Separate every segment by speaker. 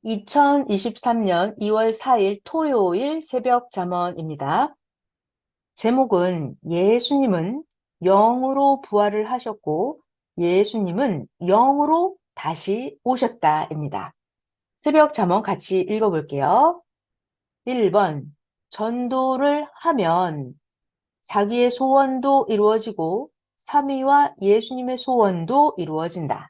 Speaker 1: 2023년 2월 4일 토요일 새벽 잠언입니다. 제목은 예수님은 영으로 부활을 하셨고 예수님은 영으로 다시 오셨다입니다. 새벽 잠언 같이 읽어볼게요. 1번, 전도를 하면 자기의 소원도 이루어지고 삼위와 예수님의 소원도 이루어진다.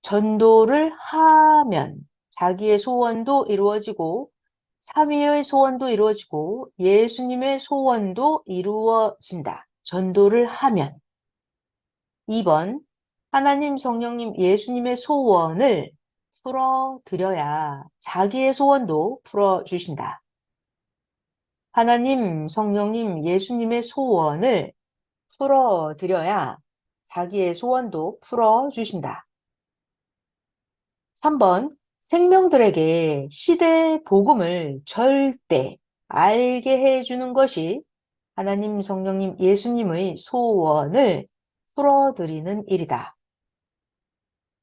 Speaker 1: 전도를 하면 자기의 소원도 이루어지고 삼위의 소원도 이루어지고 예수님의 소원도 이루어진다. 전도를 하면. 2번, 하나님, 성령님, 예수님의 소원을 풀어드려야 자기의 소원도 풀어주신다. 하나님, 성령님, 예수님의 소원을 풀어드려야 자기의 소원도 풀어주신다. 3번, 생명들에게 시대의 복음을 절대 알게 해주는 것이 하나님, 성령님, 예수님의 소원을 풀어드리는 일이다.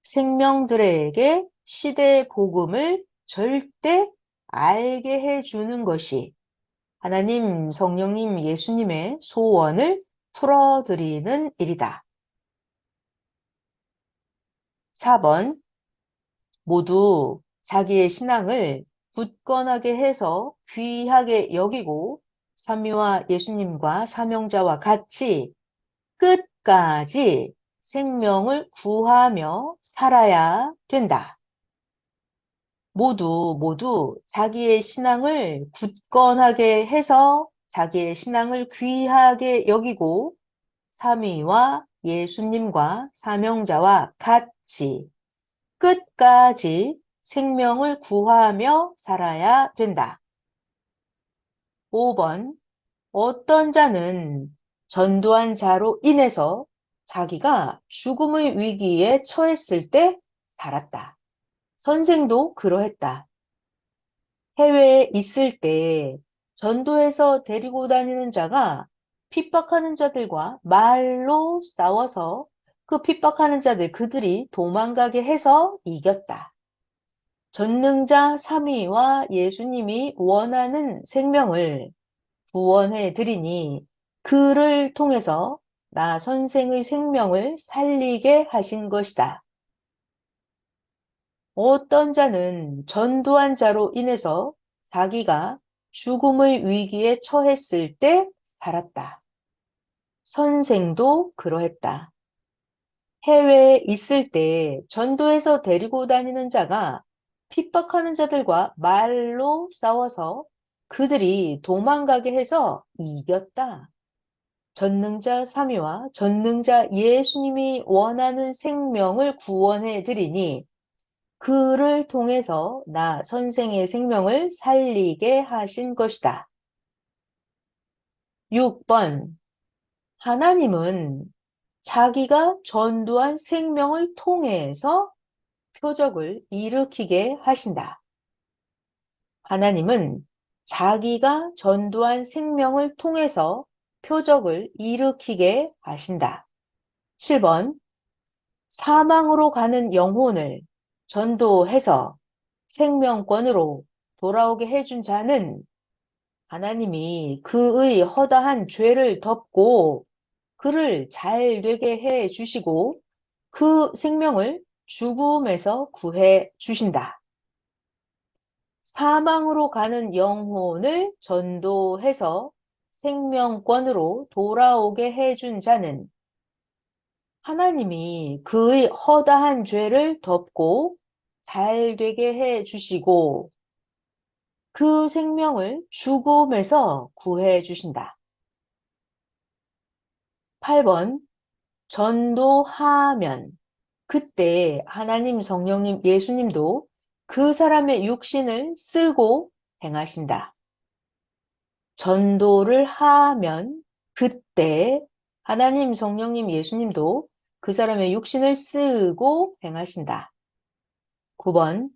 Speaker 1: 생명들에게 시대의 복음을 절대 알게 해주는 것이 하나님, 성령님, 예수님의 소원을 풀어드리는 일이다. 4번, 모두 자기의 신앙을 굳건하게 해서 귀하게 여기고 삼위와 예수님과 사명자와 같이 끝까지 생명을 구하며 살아야 된다. 모두 자기의 신앙을 굳건하게 해서 자기의 신앙을 귀하게 여기고 삼위와 예수님과 사명자와 같이 끝까지 생명을 구하며 살아야 된다. 5번, 어떤 자는 전도한 자로 인해서 자기가 죽음의 위기에 처했을 때 살았다. 선생도 그러했다. 해외에 있을 때 전도해서 데리고 다니는 자가 핍박하는 자들과 말로 싸워서 그 핍박하는 자들 그들이 도망가게 해서 이겼다. 전능자 삼위와 예수님이 원하는 생명을 구원해 드리니 그를 통해서 나 선생의 생명을 살리게 하신 것이다. 어떤 자는 전도한 자로 인해서 자기가 죽음의 위기에 처했을 때 살았다. 선생도 그러했다. 해외에 있을 때 전도해서 데리고 다니는 자가 핍박하는 자들과 말로 싸워서 그들이 도망가게 해서 이겼다. 전능자 삼위와 전능자 예수님이 원하는 생명을 구원해 드리니 그를 통해서 나 선생의 생명을 살리게 하신 것이다. 6번, 하나님은 자기가 전도한 생명을 통해서 표적을 일으키게 하신다. 하나님은 자기가 전도한 생명을 통해서 표적을 일으키게 하신다. 7번, 사망으로 가는 영혼을 전도해서 생명권으로 돌아오게 해준 자는 하나님이 그의 허다한 죄를 덮고 그를 잘 되게 해 주시고 그 생명을 죽음에서 구해 주신다. 사망으로 가는 영혼을 전도해서 생명권으로 돌아오게 해준 자는 하나님이 그의 허다한 죄를 덮고 잘 되게 해 주시고 그 생명을 죽음에서 구해 주신다. 8번, 전도하면 그때 하나님, 성령님, 예수님도 그 사람의 육신을 쓰고 행하신다. 전도를 하면 그때 하나님, 성령님, 예수님도 그 사람의 육신을 쓰고 행하신다. 9번,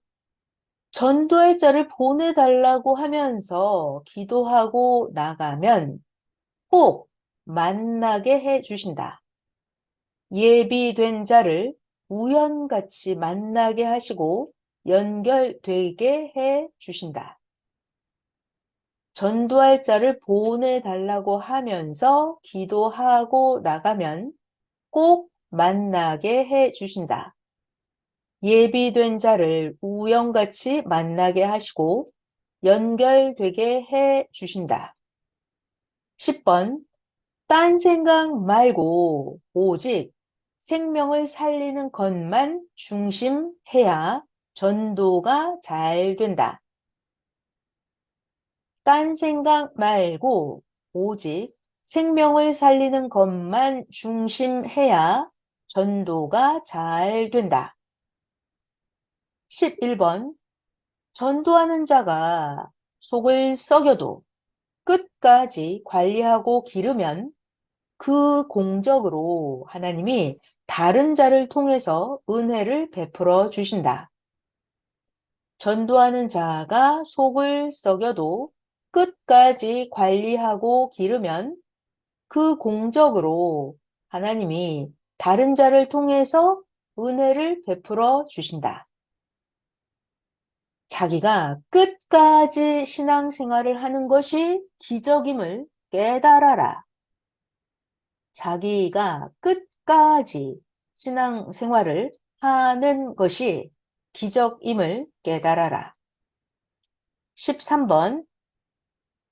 Speaker 1: 전도할 자를 보내달라고 하면서 기도하고 나가면 꼭 만나게 해 주신다. 예비된 자를 우연같이 만나게 하시고 연결되게 해 주신다. 전도할 자를 보내달라고 하면서 기도하고 나가면 꼭 만나게 해 주신다. 예비된 자를 우연같이 만나게 하시고 연결되게 해 주신다. 10번, 딴 생각 말고 오직 생명을 살리는 것만 중심해야 전도가 잘 된다. 딴 생각 말고 오직 생명을 살리는 것만 중심해야 전도가 잘 된다. 11번, 전도하는 자가 속을 썩여도 끝까지 관리하고 기르면 그 공적으로 하나님이 다른 자를 통해서 은혜를 베풀어 주신다. 전도하는 자가 속을 썩여도 끝까지 관리하고 기르면 그 공적으로 하나님이 다른 자를 통해서 은혜를 베풀어 주신다. 자기가 끝까지 신앙생활을 하는 것이 기적임을 깨달아라. 자기가 끝까지 신앙생활을 하는 것이 기적임을 깨달아라. 13번,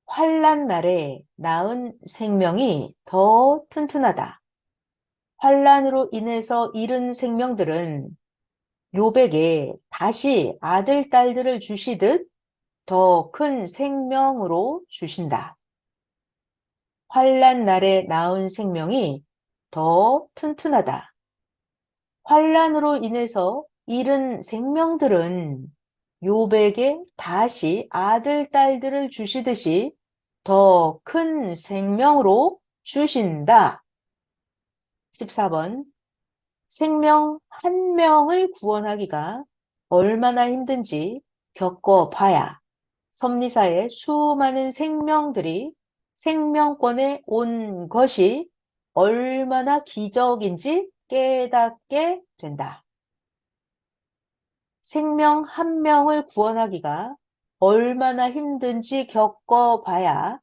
Speaker 1: 환난 날에 낳은 생명이 더 튼튼하다. 환난으로 인해서 잃은 생명들은 욥에게 다시 아들, 딸들을 주시듯 더 큰 생명으로 주신다. 환난 날에 낳은 생명이 더 튼튼하다. 환난으로 인해서 잃은 생명들은 욥에게 다시 아들, 딸들을 주시듯이 더 큰 생명으로 주신다. 14번, 생명 한 명을 구원하기가 얼마나 힘든지 겪어봐야 섭리사의 수많은 생명들이 생명권에 온 것이 얼마나 기적인지 깨닫게 된다. 생명 한 명을 구원하기가 얼마나 힘든지 겪어봐야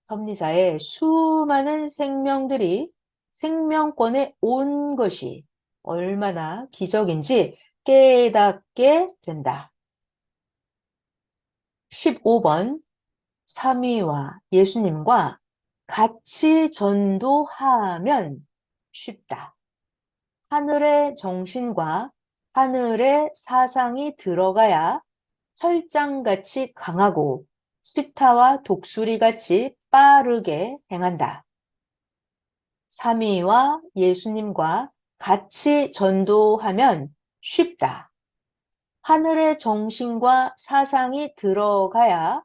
Speaker 1: 섭리사의 수많은 생명들이 생명권에 온 것이 얼마나 기적인지 깨닫게 된다. 15번, 삼위와 예수님과 같이 전도하면 쉽다. 하늘의 정신과 하늘의 사상이 들어가야 철장같이 강하고 치타와 독수리같이 빠르게 행한다. 삼위와 예수님과 같이 전도하면 쉽다. 하늘의 정신과 사상이 들어가야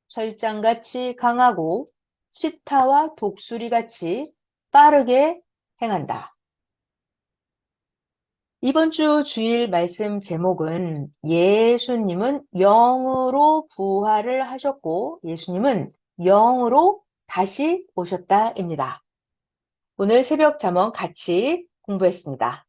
Speaker 1: 철장같이 강하고 치타와 독수리같이 빠르게 행한다. 이번 주 주일 말씀 제목은 예수님은 영으로 부활을 하셨고 예수님은 영으로 다시 오셨다입니다. 오늘 새벽 잠언 같이 공부했습니다.